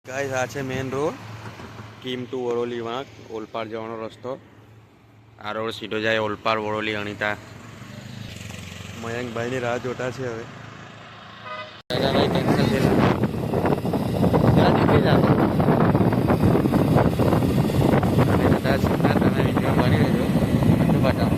Guys આ છે main road Kim two વરોલી વાંક ઓલપાડ જવાનો રસ્તો. આ રોડ સીધો જાય ઓલપાડ વરોલી અણીતા. મયંકભાઈની રાહ જોતા છે હવે. ભાઈ કેન્સલ થયેલા તમે વિડીયો બની લેજો બધું બતાવો.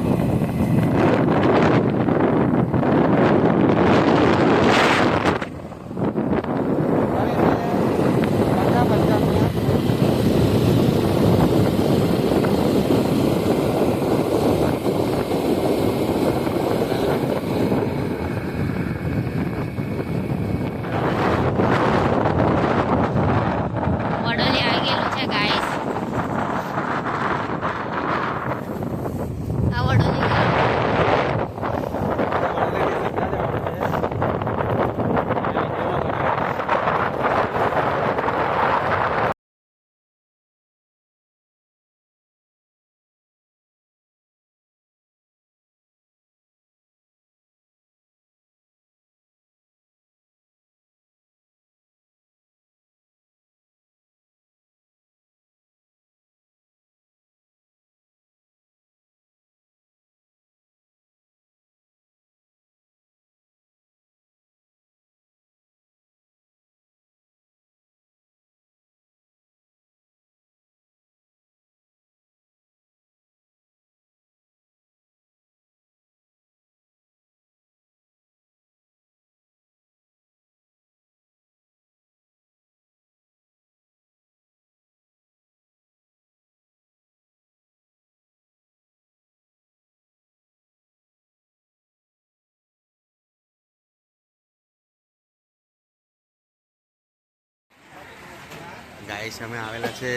ગાઈસ અમે આવેલા છે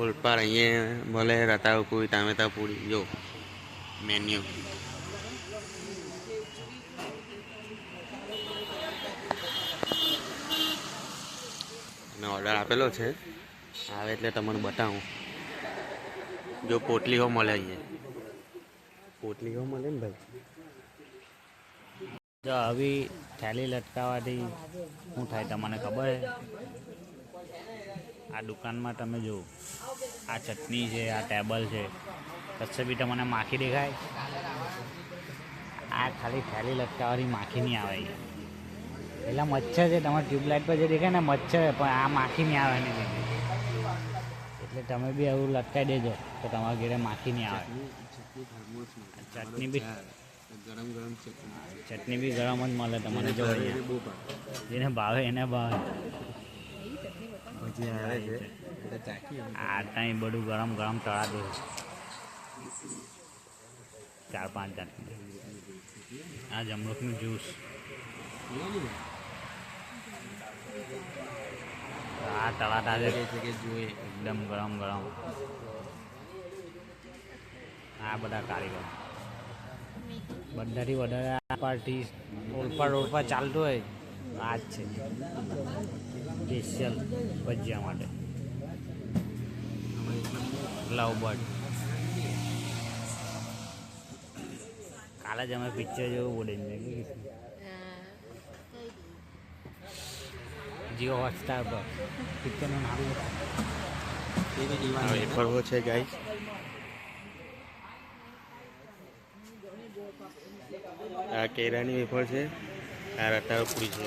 ઓલપાડ. અહીંયા ભલે રતાવ પૂરી ટામેટા પૂરી જો મેન્યુ. અને ઓર્ડર આપેલો છે આવે એટલે તમને બતાવું. જો પોટલી હો મળે અહીંયા. પોટલી હો મળે ને ભાઈ. જો આવી થેલી લટકાવવાથી શું થાય તમને ખબર છે? આ દુકાનમાં તમે જુઓ આ ચટણી છે, આ ટેબલ છે, કચ્છે બી તમને માખી દેખાય? આ ખાલી થેલી લટકાવવાથી માખી નહીં આવે. પેલા મચ્છર છે, તમારે ટ્યુબલાઇટ પર જે દેખાય ને મચ્છર, પણ આ માખી નહીં આવે ને. એટલે તમે બી એવું લટકાવી દેજો તો તમારા ઘરે માખી નહીં આવે. ચટણી બી ચટણી બી ગરમ જ મળે તમને. જો જેને ભાવે એને ભાવે. આ ત્યાં બધું ગરમ ગરમ તળા દે. 4-5 ચટણી. આ જમરૂખનું જ્યુસ. આ તળાતા છે કે જોઈએ એકદમ ગરમ ગરમ. આ બધા કારીગર બધાથી વધારે આ પાર્ટી ઓલપાડ રોડ પર ચાલતું હોય આ જ છે સ્પેશિયલ ભજીયા માટે. લવ બર્ડ. કાલે જ અમે પિક્ચર જેવું બોલીને જીઓ હોટસ્ટાર પર પિક્ચરનું નામ ફરવો છે ગાઈસ. આ કેરાની વેફર છે, આ રતાવ પૂરી છે.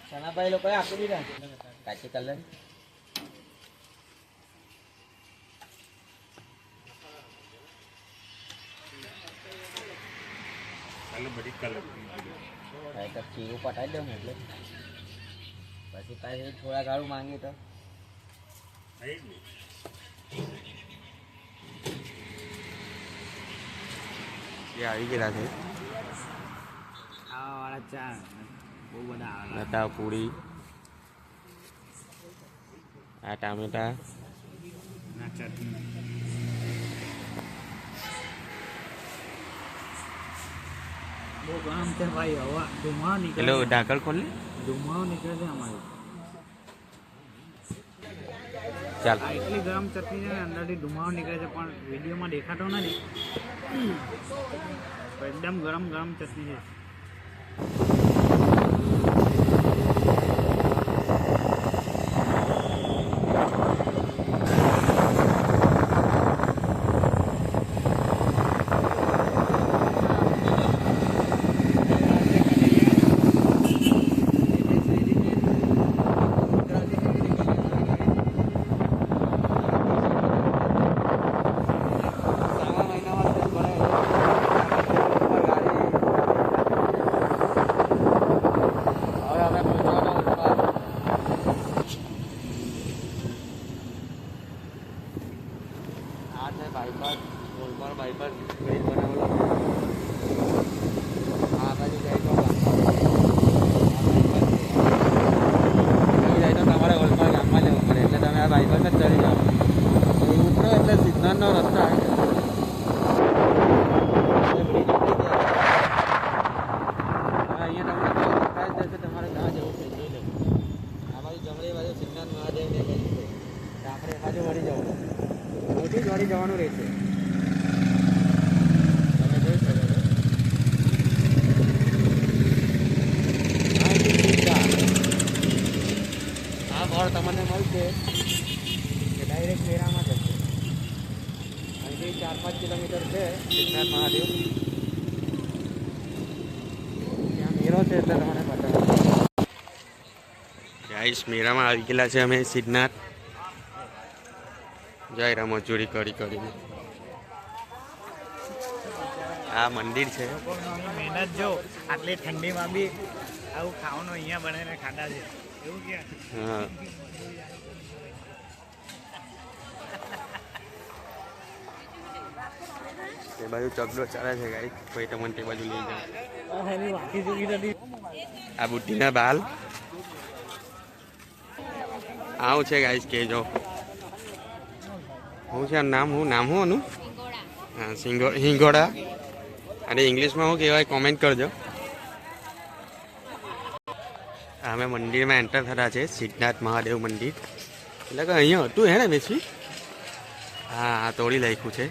સનાભાઈ લોકો આપી દીધા કાચી કલર. બધી કલર ચીરું પટાવી દઉં એટલે પછી પાછી થોડા ગાળું માંગી તો એ આવી ગયેલા છે. આવાવાળા ચા બહુ બધા આવે. લતા પૂરી આ ટામેટા ના ચટણી બહુ ગરમ છે ભાઈ. હવા ધુમાડો નીકળે પેલો છે. ઢાંકણ ખોલી ધુમાડો નીકળે છે અમારી. ચાલ આ એટલી ગરમ ચટણી છે ને અંદરથી ધુમાડો નીકળે છે પણ વિડીયોમાં દેખાતો નથી. તો એકદમ ગરમ ગરમ ચટણી છે. તમારે ઓલપાડ ગામમાં જવું પડે એટલે તમે આ બાઈપાસ જ ચડી જાઓ. ઉતરો એટલે સિદ્ધાર્થનો રસ્તો આવી જાય. અહીંયા તમને દેખાય જશે તમારે ત્યાં જવું છે જોઈ લો. આ બાજુ જમણી બાજુ સિદ્ધાર્થ મહાદેવ ને કઈ છે આપણે બાજુ વળી જવું મોટી જ વળી જવાનું રહેશે. તમે જોઈ શકો છો. આ ફળ તમને મળશે કે ડાયરેક્ટ મેળામાં જશે. અહીંથી 4-5 કિલોમીટર છે સિદ્ધનાથ મહાદેવ. ત્યાં મેળો છે એટલે તમને બતાવું. ગાઈસ મેળામાં આવી ગયેલા છે અમે સિદ્ધનાથ. જય મજૂરી કરી કરીને. આ મંદિર છે. મહેનત જો આટલી ઠંડીમાં બી આવું ખાવાનું અહીંયા બનાવીને ખાતા છે એવું ક્યાં. હા એ બાજુ ચકડો ચાલે છે ગાઈસ. કોઈ તમને તે બાજુ લઈ જાય. આ બુટ્ટીના બાલ આવું છે ગાઈસ કેજો શું છે નામ શું આનું? હા હિંગોડા. અને ઇંગ્લિશમાં શું કહેવાય કોમેન્ટ કરજો. અમે મંદિરમાં એન્ટર થયા છે સિદ્ધનાથ મહાદેવ મંદિર. એટલે કે અહીંયા હતું હે ને બેસી. હા તોડી લખ્યું છે.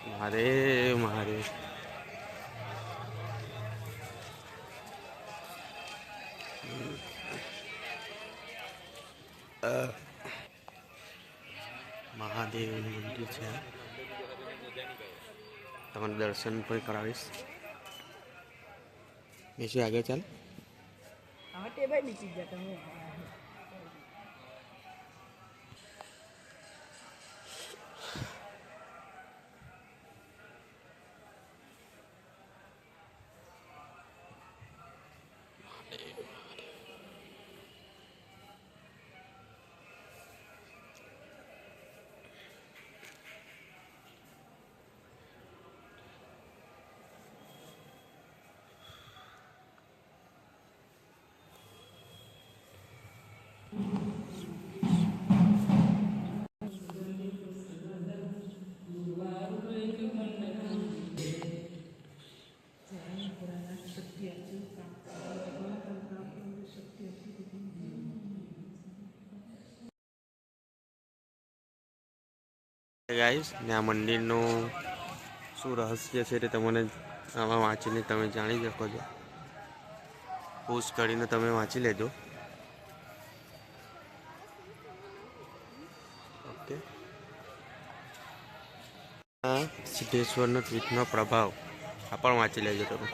મહાદેવ મહાદેવ. મહાદેવનું મંદિર છે. તમને દર્શન પણ કરાવીશ. બેસી આગળ ચાલ. ગાઈસ ને આ મંદિરનું શું રહસ્ય છે તે તમને આમાં વાંચીને તમે જાણી શકો છો. પોસ્ટ કરીને તમે વાંચી લેજો. ઓકે. આ સિદ્ધેશ્વરનો ટ્વીટનો પ્રભાવ આ પણ વાંચી લેજો તમે.